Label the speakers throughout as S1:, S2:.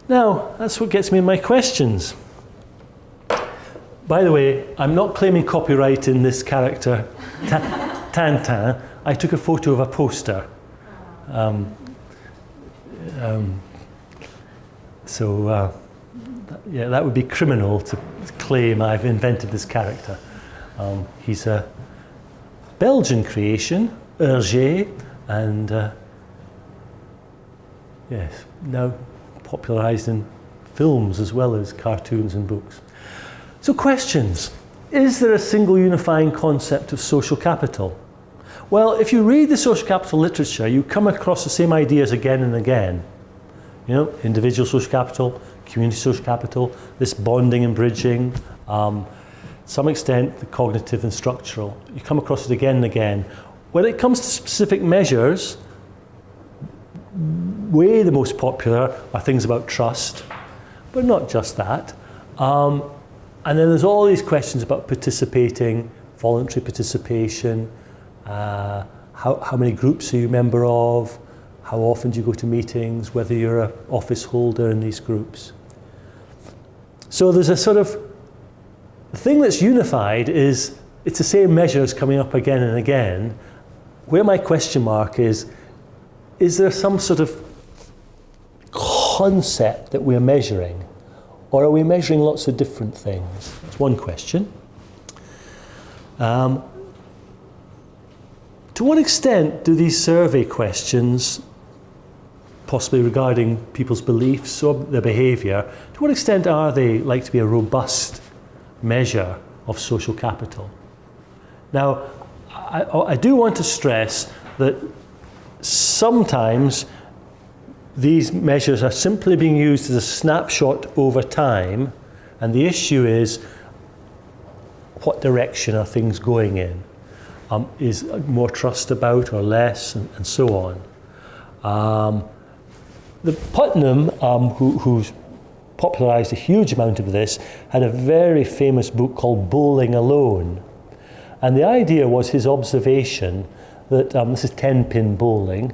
S1: Now, that's what gets me in my questions. By the way, I'm not claiming copyright in this character, Tintin. I took a photo of a poster. Yeah, that would be criminal to claim I've invented this character. He's a Belgian creation, Hergé, and yes, now popularised in films as well as cartoons and books. So questions. Is there a single unifying concept of social capital? Well, if you read the social capital literature, you come across the same ideas again and again. You know, individual social capital, community social capital, this bonding and bridging, to some extent the cognitive and structural. You come across it again and again. When it comes to specific measures, way the most popular are things about trust, but not just that. And then there's all these questions about participating, voluntary participation, how many groups are you a member of, how often do you go to meetings, whether you're an office holder in these groups. So there's a sort of, the thing that's unified is, it's the same measures coming up again and again. Where my question mark is there some sort of concept that we're measuring? Or are we measuring lots of different things? That's one question. To what extent do these survey questions, possibly regarding people's beliefs or their behaviour, to what extent are they like to be a robust measure of social capital? Now, I do want to stress that sometimes these measures are simply being used as a snapshot over time, and the issue is, what direction are things going in? Is more trust about or less, and so on. Putnam, who's popularised a huge amount of this, had a very famous book called Bowling Alone. And the idea was his observation that, this is 10-pin bowling,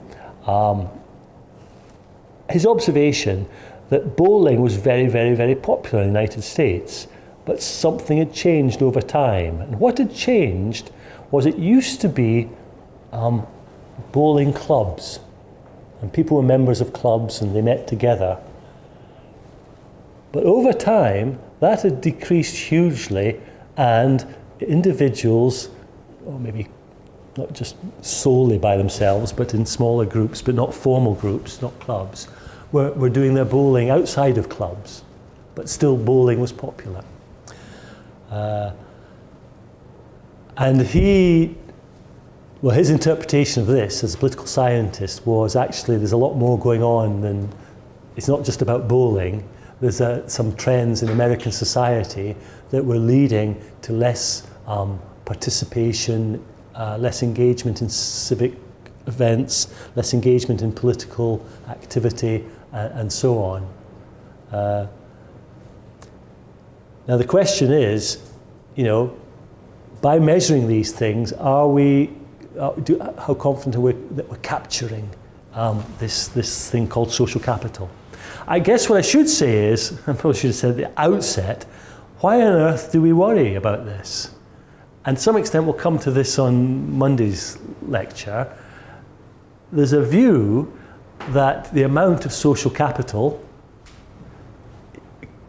S1: his observation that bowling was very, very, very popular in the United States, but something had changed over time. And what had changed was it used to be bowling clubs, and people were members of clubs and they met together. But over time, that had decreased hugely, and individuals, or maybe not just solely by themselves, but in smaller groups, but not formal groups, not clubs, were doing their bowling outside of clubs, but still bowling was popular. And his interpretation of this as a political scientist was actually there's a lot more going on than, it's not just about bowling. There's some trends in American society that were leading to less participation, less engagement in civic events, less engagement in political activity, and so on. Now the question is, you know, by measuring these things, are we, how confident are we that we're capturing this thing called social capital? I guess what I should say is, I probably should have said at the outset, why on earth do we worry about this? And to some extent we'll come to this on Monday's lecture. There's a view that the amount of social capital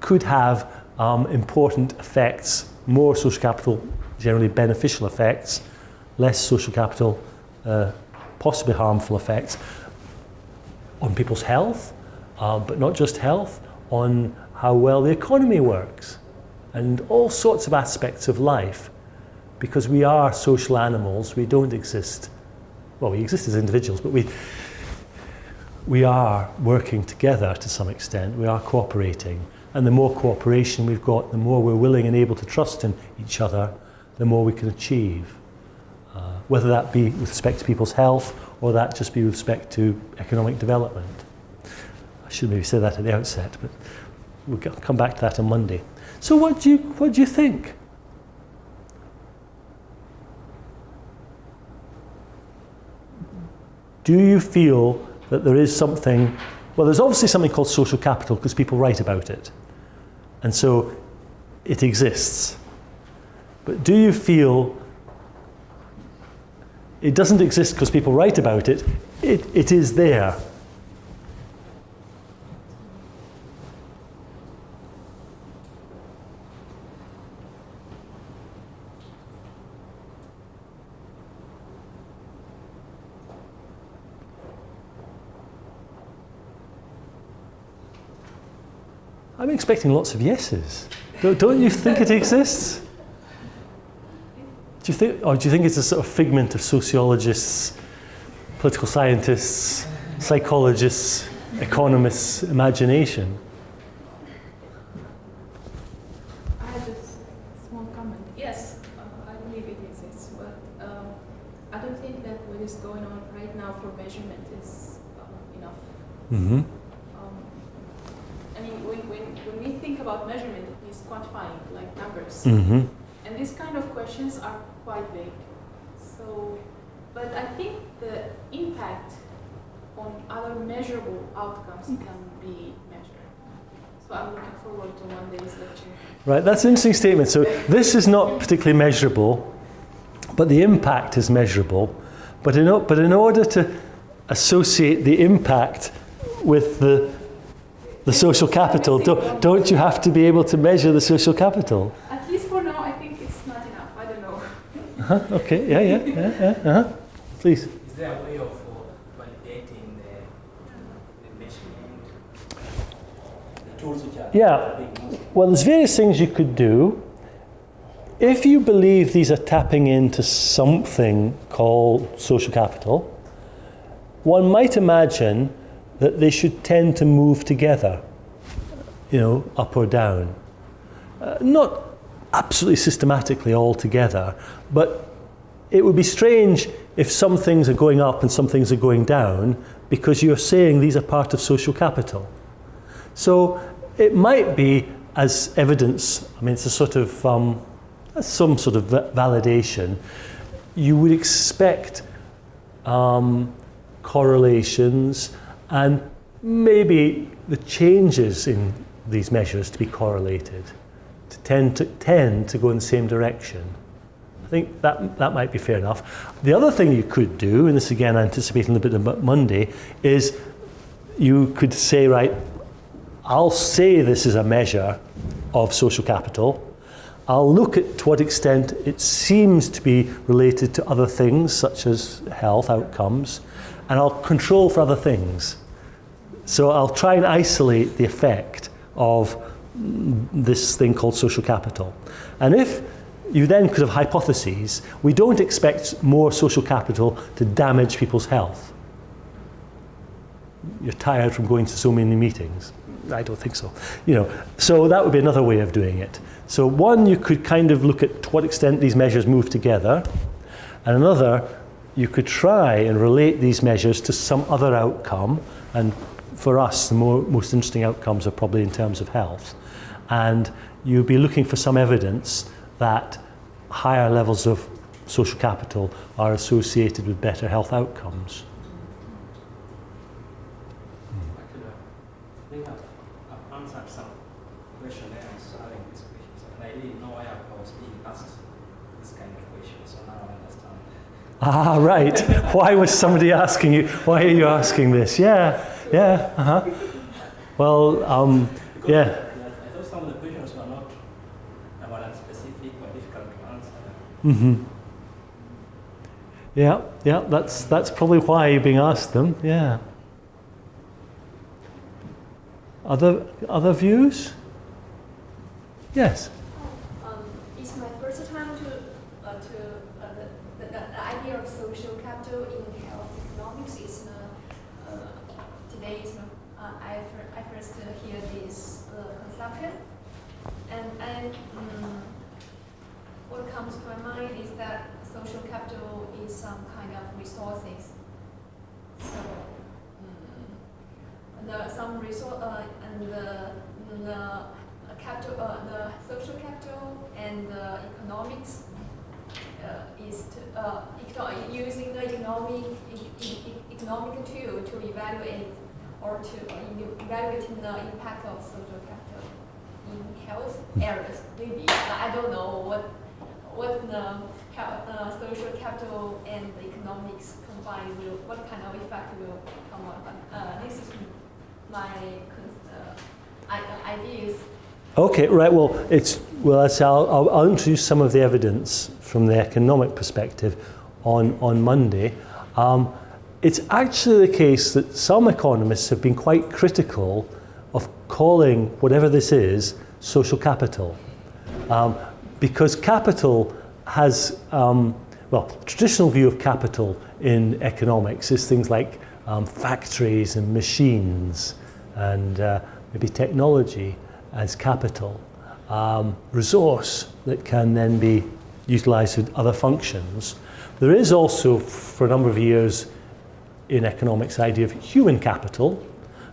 S1: could have important effects, more social capital, generally beneficial effects, less social capital, possibly harmful effects on people's health, but not just health, on how well the economy works, and all sorts of aspects of life. Because we are social animals, we don't exist, well, we exist as individuals, but we are working together to some extent, we are cooperating. And the more cooperation we've got, the more we're willing and able to trust in each other, the more we can achieve. Whether that be with respect to people's health, or that just be with respect to economic development. I should maybe say that at the outset, but we'll come back to that on Monday. So what do you think? Do you feel that there is something Well, there's obviously something called social capital because people write about it. And so it exists. But do you feel it doesn't exist because people write about it? It is there. I'm expecting lots of yeses. Don't you think it exists? Do you think it's a sort of figment of sociologists, political scientists, psychologists, economists' imagination?
S2: I have a small comment. Yes, I believe it exists, but I don't think that what is going on right now for measurement is enough.
S1: Mm-hmm.
S2: I mean, when we think about measurement, it means quantifying, like numbers.
S1: Mm-hmm.
S2: And these kind of questions are quite vague. So, but I think the impact on other measurable outcomes can be measured. So I'm looking forward to one day's lecture.
S1: Right, that's an interesting statement. So this is not particularly measurable, but the impact is measurable. But in order to associate the impact with the social capital, don't you have to be able to measure the social capital?
S2: At least for now, I think it's not enough. I don't know.
S1: Okay, yeah. Please.
S3: Is there a way of validating the measurement, the tools which are being used?
S1: Well, there's various things you could do. If you believe these are tapping into something called social capital, one might imagine that they should tend to move together, up or down. Not absolutely systematically all together, but it would be strange if some things are going up and some things are going down because you're saying these are part of social capital. So it might be as evidence, it's a sort of, some sort of validation. You would expect correlations and maybe the changes in these measures to be correlated, to tend to go in the same direction. I think that might be fair enough. The other thing you could do, and this again anticipating a bit about Monday, is you could say, right, I'll say this is a measure of social capital. I'll look at to what extent it seems to be related to other things, such as health outcomes, and I'll control for other things. So I'll try and isolate the effect of this thing called social capital. And if you then could have hypotheses, we don't expect more social capital to damage people's health. You're tired from going to so many meetings. I don't think so. So that would be another way of doing it. So one, you could kind of look at to what extent these measures move together, and another, you could try and relate these measures to some other outcome, and for us, the most interesting outcomes are probably in terms of health. And you'd be looking for some evidence that higher levels of social capital are associated with better health outcomes.
S3: I think I've answered some questions there answering these questions, and I didn't know why I was being asked this kind of question, so now I understand.
S1: Ah, right. Why was somebody asking you? Why are you asking this? Yeah. Well, yeah.
S3: I thought some of the questions were not about specific or difficult to answer.
S1: Mm-hmm. Yeah. That's probably why you're being asked them. Yeah. Other views? Yes.
S4: It's my first time the idea of social capital in health economics is today is I first hear this conception, and what comes to my mind is that social capital is some kind of resources. So some resource and the capital, the social capital and the economics is using the economic tool to evaluate or to evaluating the impact of social capital in health areas. Maybe I don't know what the social capital and the economics combined will, what kind of effect will come on. But this is my ideas.
S1: Okay, right. Well, I'll introduce some of the evidence from the economic perspective on Monday. It's actually the case that some economists have been quite critical of calling whatever this is social capital, because capital has, traditional view of capital in economics is things like factories and machines and maybe technology as capital, resource that can then be utilised with other functions. There is also, for a number of years in economics, the idea of human capital,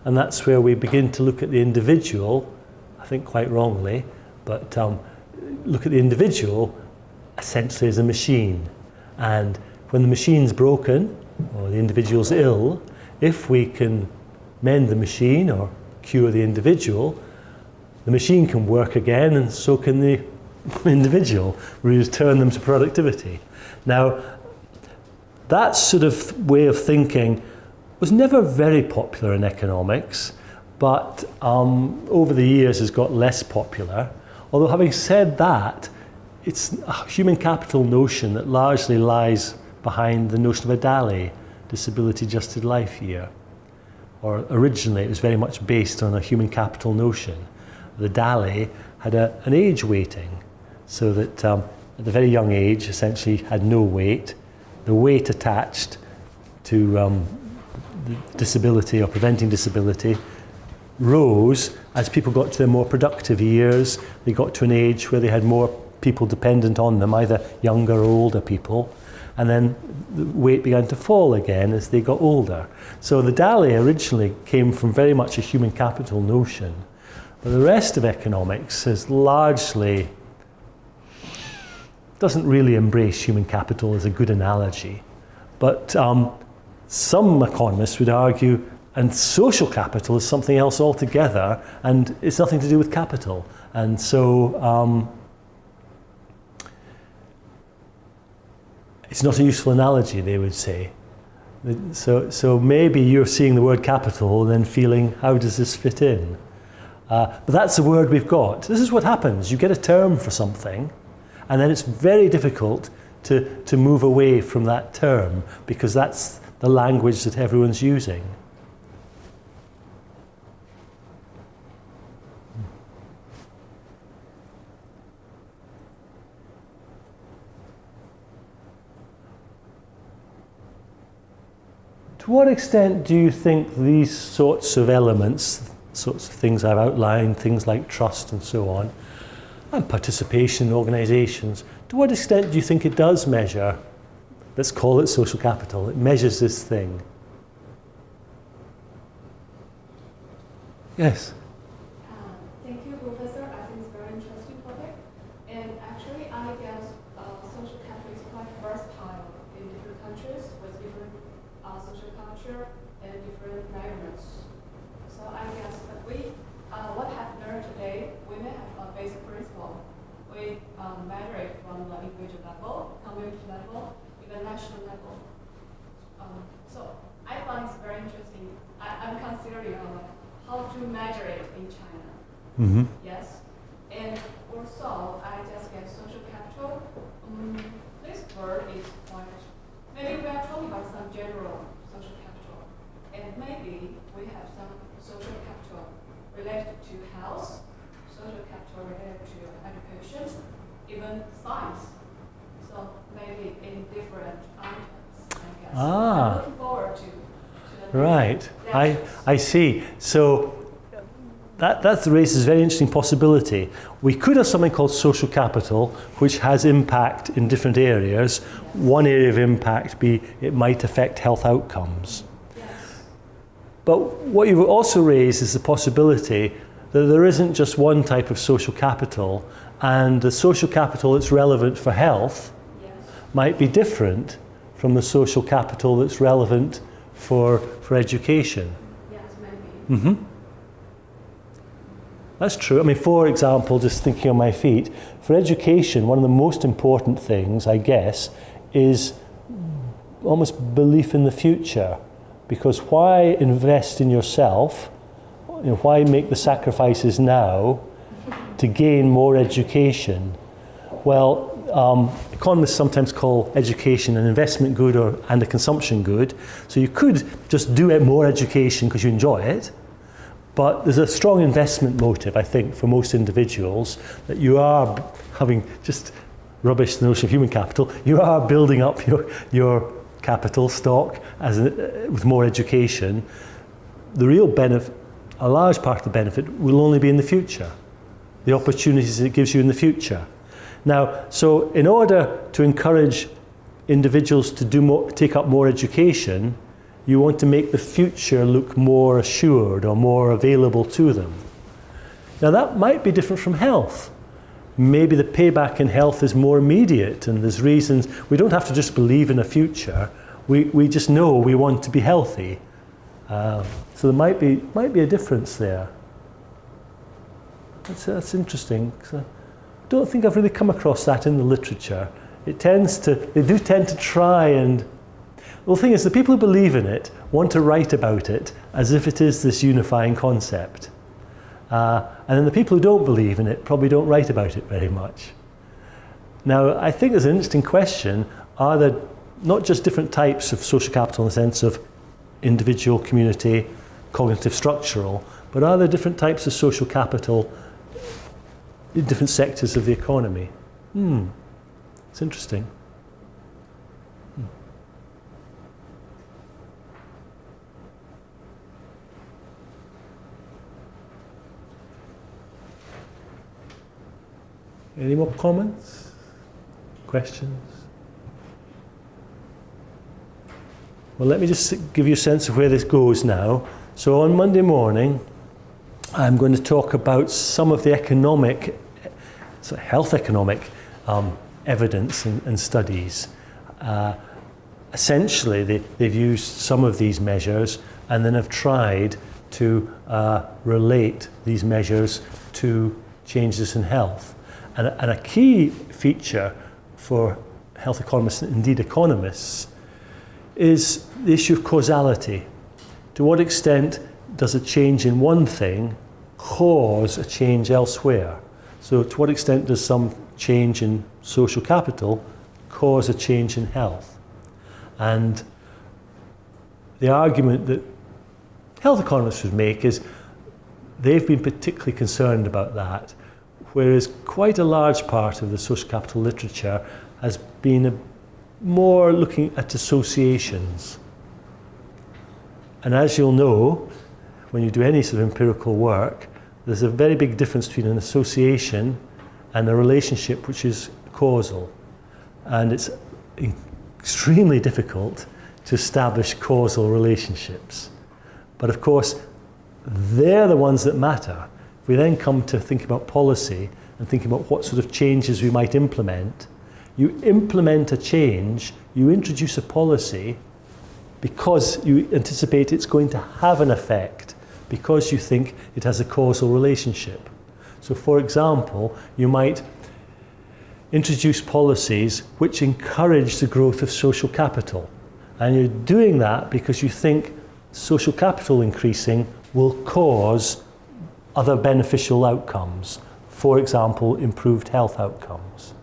S1: and that's where we begin to look at the individual, I think quite wrongly, but look at the individual essentially as a machine. And when the machine's broken, or the individual's ill, if we can mend the machine or cure the individual, the machine can work again, and so can the individual. We return them to productivity. Now, that sort of way of thinking was never very popular in economics, but over the years has got less popular. Although having said that, it's a human capital notion that largely lies behind the notion of a DALY, Disability Adjusted Life Year. Or originally it was very much based on a human capital notion. The DALY had an age weighting, so that at the very young age essentially had no weight. The weight attached to disability or preventing disability rose as people got to their more productive years. They got to an age where they had more people dependent on them, either younger or older people, and then the weight began to fall again as they got older. So the DALY originally came from very much a human capital notion, but the rest of economics has largely doesn't really embrace human capital as a good analogy. But some economists would argue, and social capital is something else altogether, and it's nothing to do with capital. And so it's not a useful analogy, they would say. So maybe you're seeing the word capital and then feeling, how does this fit in? But that's the word we've got. This is what happens. You get a term for something, and then it's very difficult to move away from that term, because that's the language that everyone's using. To what extent do you think these sorts of elements, sorts of things I've outlined, things like trust and so on, and participation in organisations, to what extent do you think it does measure, let's call it social capital, it measures this thing? Yes?
S5: Thank you, Professor. I think it's a very interesting topic. And actually, I guess social capital is quite versatile in different countries with different social culture and different environments. So I guess that what have learned today, we may have a basic principle. We measure it from the individual level, community level, even national level. So I find it's very interesting. I'm considering how to measure it in China.
S1: Mm-hmm.
S5: Yes. And also, I just get social capital. This word is quite, maybe we are talking about some general social capital. And maybe we have some social capital related to health, social capital related to education, even science. So maybe in different items, I guess. I'm looking forward to the
S1: Right,
S5: lectures.
S1: I see. So that raises a very interesting possibility. We could have something called social capital, which has impact in different areas. One area of impact be it might affect health outcomes.
S5: Yes.
S1: But what you also raise is the possibility that there isn't just one type of social capital, and the social capital that's relevant for health
S5: Yes.
S1: might be different from the social capital that's relevant for education.
S5: Yes, maybe.
S1: That's true. I mean, for example, just thinking on my feet, for education, one of the most important things, I guess, is almost belief in the future. Because why invest in yourself? You know, why make the sacrifices now to gain more education? Well, economists sometimes call education an investment good and a consumption good. So you could just do more education because you enjoy it. But there's a strong investment motive, I think, for most individuals, that you are having, just rubbish the notion of human capital, you are building up your capital stock with more education. The real benefit, a large part of the benefit, will only be in the future, the opportunities it gives you in the future. Now, so in order to encourage individuals to take up more education, you want to make the future look more assured or more available to them. Now that might be different from health. Maybe the payback in health is more immediate, and there's reasons. We don't have to just believe in a future. We just know we want to be healthy. So there might be a difference there. That's interesting. I don't think I've really come across that in the literature. They do tend to try and. Well, the thing is, the people who believe in it want to write about it as if it is this unifying concept. And then the people who don't believe in it probably don't write about it very much. Now, I think there's an interesting question. Are there not just different types of social capital in the sense of individual, community, cognitive, structural, but are there different types of social capital in different sectors of the economy? It's interesting. Any more comments? Questions? Well, let me just give you a sense of where this goes now. So on Monday morning, I'm going to talk about some of the health economic evidence and studies. Essentially, they've used some of these measures and then have tried to relate these measures to changes in health. And a key feature for health economists and indeed economists is the issue of causality. To what extent does a change in one thing cause a change elsewhere? So to what extent does some change in social capital cause a change in health? And the argument that health economists would make is they've been particularly concerned about that, whereas quite a large part of the social capital literature has been more looking at associations. And as you'll know, when you do any sort of empirical work, there's a very big difference between an association and a relationship which is causal. And it's extremely difficult to establish causal relationships. But of course, they're the ones that matter. If we then come to think about policy and think about what sort of changes we might implement, you implement a change, you introduce a policy because you anticipate it's going to have an effect, because you think it has a causal relationship. So for example, you might introduce policies which encourage the growth of social capital. And you're doing that because you think social capital increasing will cause other beneficial outcomes. For example, improved health outcomes.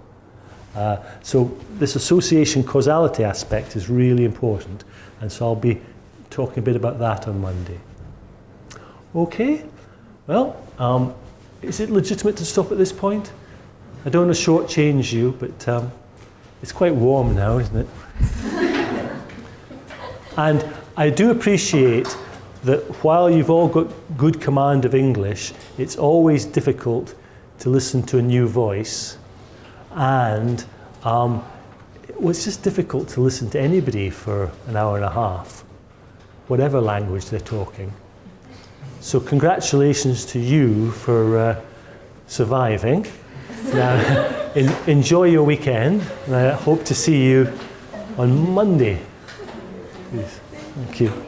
S1: So this association causality aspect is really important. And so I'll be talking a bit about that on Monday. Okay, well, is it legitimate to stop at this point? I don't want to shortchange you, but it's quite warm now, isn't it? And I do appreciate that while you've all got good command of English, it's always difficult to listen to a new voice, and it's just difficult to listen to anybody for an hour and a half, whatever language they're talking. So congratulations to you for surviving. Now, enjoy your weekend, and I hope to see you on Monday. Please. Thank you.